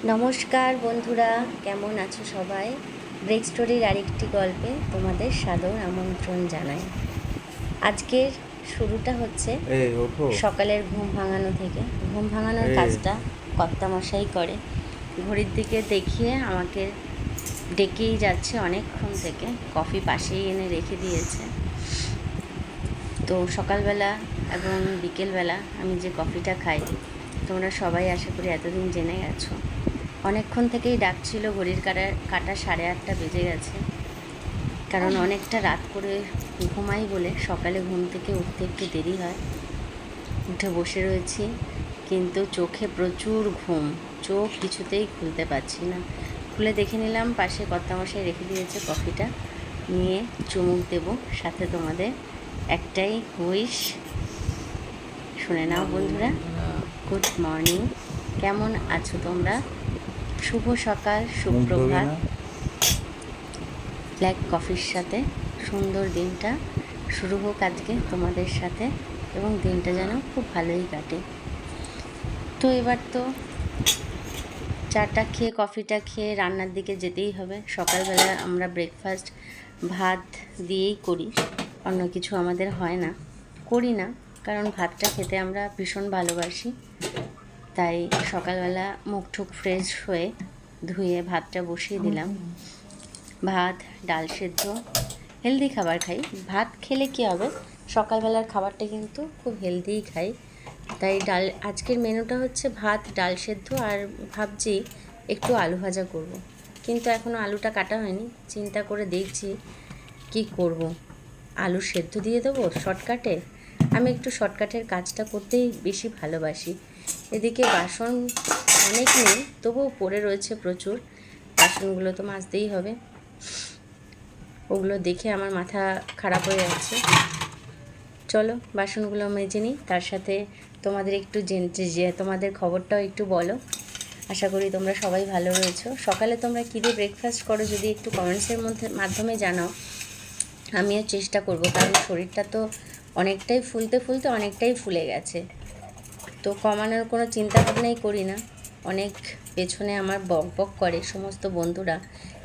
নমস্কার বন্ধুরা, কেমন আছো সবাই? ব্রেক স্টোরির আরেকটি গল্পে তোমাদের সাদর আমন্ত্রণ জানাই। আজকের শুরুটা হচ্ছে সকালের ঘুম ভাঙানো থেকে। ঘুম ভাঙানোর কাজটা কর্তামশাই করে। ঘড়ির দিকে দেখিয়ে আমাকে ডেকেই যাচ্ছে অনেকক্ষণ থেকে। কফি পাশেই এনে রেখে দিয়েছে। তো সকালবেলা এবং বিকেলবেলা আমি যে কফিটা খাই, তোমরা সবাই আশা করি এতদিন জেনে গেছো। অনেকক্ষণ থেকেই ডাকছিল, ঘড়ির কাটা 8:30 বেজে গেছে। কারণ অনেকটা রাত করে ঘুমাই বলে সকালে ঘুম থেকে উঠতে একটু দেরি হয়। উঠে বসে রয়েছি, কিন্তু চোখে প্রচুর ঘুম, চোখ কিছুতেই খুলতে পারছি না। খুলে দেখে নিলাম পাশে কর্তামশাই রেখে দিয়েছে কফিটা, নিয়ে চুমুক দেব। সাথে তোমাদের একটাই উইশ শুনে নাও বন্ধুরা। গুড মর্নিং, কেমন আছো তোমরা? শুভ সকাল, সুপ্রভাত। ব্ল্যাক কফির সাথে সুন্দর দিনটা শুরু হোক আজকে তোমাদের সাথে, এবং দিনটা যেন খুব ভালোই কাটে। তো এবার তো চাটা খেয়ে কফিটা খেয়ে রান্নার দিকে যেতেই হবে। সকালবেলা আমরা ব্রেকফাস্ট ভাত দিয়েই করি, অন্য কিছু আমাদের হয় না, করি না, কারণ ভাতটা খেতে আমরা ভীষণ ভালোবাসি। তাই সকালবেলা মুখ ঠুক ফ্রেশ হয়ে ধুয়ে ভাতটা বসিয়ে দিলাম। ভাত, ডাল সেদ্ধ, হেলদি খাবার খাই। ভাত খেলে কী হবে, সকালবেলার খাবারটা কিন্তু খুব হেলদিই খাই। তাই আজকের মেনুটা হচ্ছে ভাত, ডাল সেদ্ধ, আর ভাবছি একটু আলু ভাজা করব। কিন্তু এখনও আলুটা কাটা হয়নি, চিন্তা করে দেখছি কি করব। আলু সেদ্ধ দিয়ে দেবো শর্টকাটে। আমি একটু শর্টকাটের কাজটা করতেই বেশি ভালোবাসি। এদিকে বাসন অনেক নেই, তবুও পড়ে রয়েছে প্রচুর। বাসনগুলো তো মাজতেই হবে, ওগুলো দেখে আমার মাথা খারাপ হয়ে যাচ্ছে। চলো বাসনগুলো মেজে নিই, তার সাথে তোমাদের একটু তোমাদের খবরটাও একটু বলো। আশা করি তোমরা সবাই ভালো রয়েছো। সকালে তোমরা কী দিয়ে ব্রেকফাস্ট করো যদি একটু কমেন্টসের মাধ্যমে জানাও, আমিও চেষ্টা করব। কারণ শরীরটা তো অনেকটাই অনেকটাই ফুলে গেছে। তো কমানোর কোনো চিন্তা ভাবনাই করি না। অনেক পেছনে আমার বক করে সমস্ত বন্ধুরা,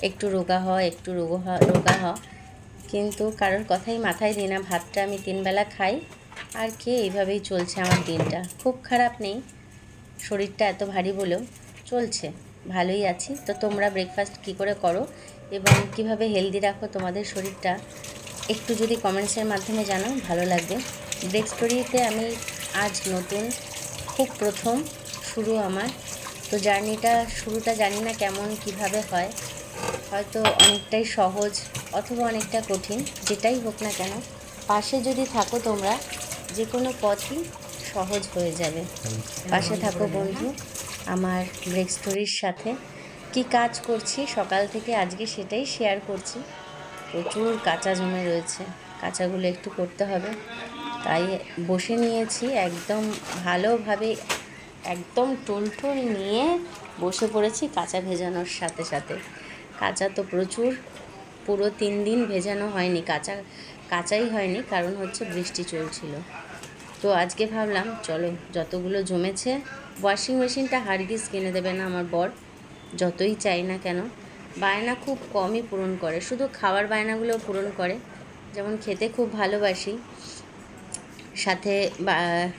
একটু রোগা হয়, একটু রোগা হ, কিন্তু কারোর কথাই মাথায় দিই না। ভাতটা আমি 3 বেলা খাই, আর কে এইভাবেই চলছে আমার দিনটা। খুব খারাপ নেই, শরীরটা এত ভারী বলেও চলছে, ভালোই আছি। তো তোমরা ব্রেকফাস্ট কী করে করো এবং কিভাবে হেলদি রাখো তোমাদের শরীরটা, একটু যদি কমেন্টসের মাধ্যমে জানাও ভালো লাগবে। ব্রেক স্টোরিতে আমি আজ নতুন, খুব প্রথম শুরু আমার। তো শুরুটা জানি না কেমন কিভাবে হয়, হয়তো অনেকটাই সহজ অথবা অনেকটা কঠিন, যেটাই হোক না কেন পাশে যদি থাকো তোমরা, যে কোনো পথই সহজ হয়ে যাবে। পাশে থাকো বন্ধু আমার ব্রেক স্টোরির সাথে। কি কাজ করছি সকাল থেকে আজকে সেটাই শেয়ার করছি। প্রচুর কাঁচা জমে রয়েছে, কাঁচাগুলো একটু করতে হবে, তাই বসে নিয়েছি একদম ভালোভাবে, একদম টুলটুল নিয়ে বসে পড়েছি কাঁচা ভেজানোর সাথে সাথে। কাঁচা তো প্রচুর, পুরো 3 দিন ভেজানো হয়নি, কাঁচাই হয়নি, কারণ হচ্ছে বৃষ্টি চলছিল। তো আজকে ভাবলাম চলো যতগুলো জমেছে, ওয়াশিং মেশিনটা হারগিজ কিনে দেবে না আমার বর, যতই চাই না কেন। বায়না খুব কমই পূরণ করে, শুধু খাওয়ার বায়নাগুলো পূরণ করে। যেমন খেতে খুব ভালোবাসি, সাথে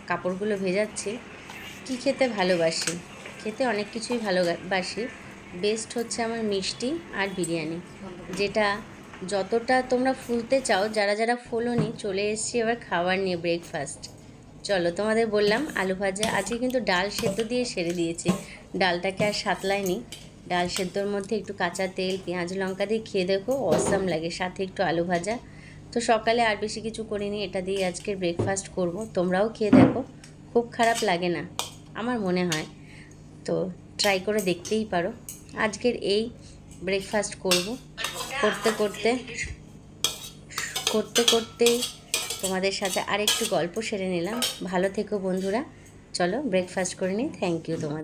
কাপড়গুলো ভেজাচ্ছি। কি খেতে ভালোবাসি, খেতে অনেক কিছুই ভালোবাসি। বেস্ট হচ্ছে আমার মিষ্টি আর বিরিয়ানি, যেটা যতটা তোমরা ফুলতে চাও, যারা যারা ফোলোনি, চলে এসেছি এবার খাবার নিয়ে ব্রেকফাস্ট। চলো তোমাদের বললাম আলু ভাজা, আজকে কিন্তু ডাল সেদ্ধ দিয়ে সেরে দিয়েছি। ডালটাকে আর সাতলাইনি, ডাল সেদ্ধর মধ্যে একটু কাঁচা তেল, পেঁয়াজ লঙ্কা দিয়ে খেয়ে দেখো, অসাম লাগে, সাথে একটু আলু ভাজা। তো সকালে আর বেশি কিছু করিনি, এটা দিয়ে আজকের ব্রেকফাস্ট করব। তোমরাও খেয়ে দেখো, খুব খারাপ লাগে না আমার মনে হয়। তো ট্রাই করে দেখতেই পারো। আজকের এই ব্রেকফাস্ট করতে করতেই তোমাদের সাথে আরেকটু গল্প সেরে নিলাম। ভালো থেকো বন্ধুরা, চলো ব্রেকফাস্ট করে নিই। থ্যাংক ইউ তোমাদের।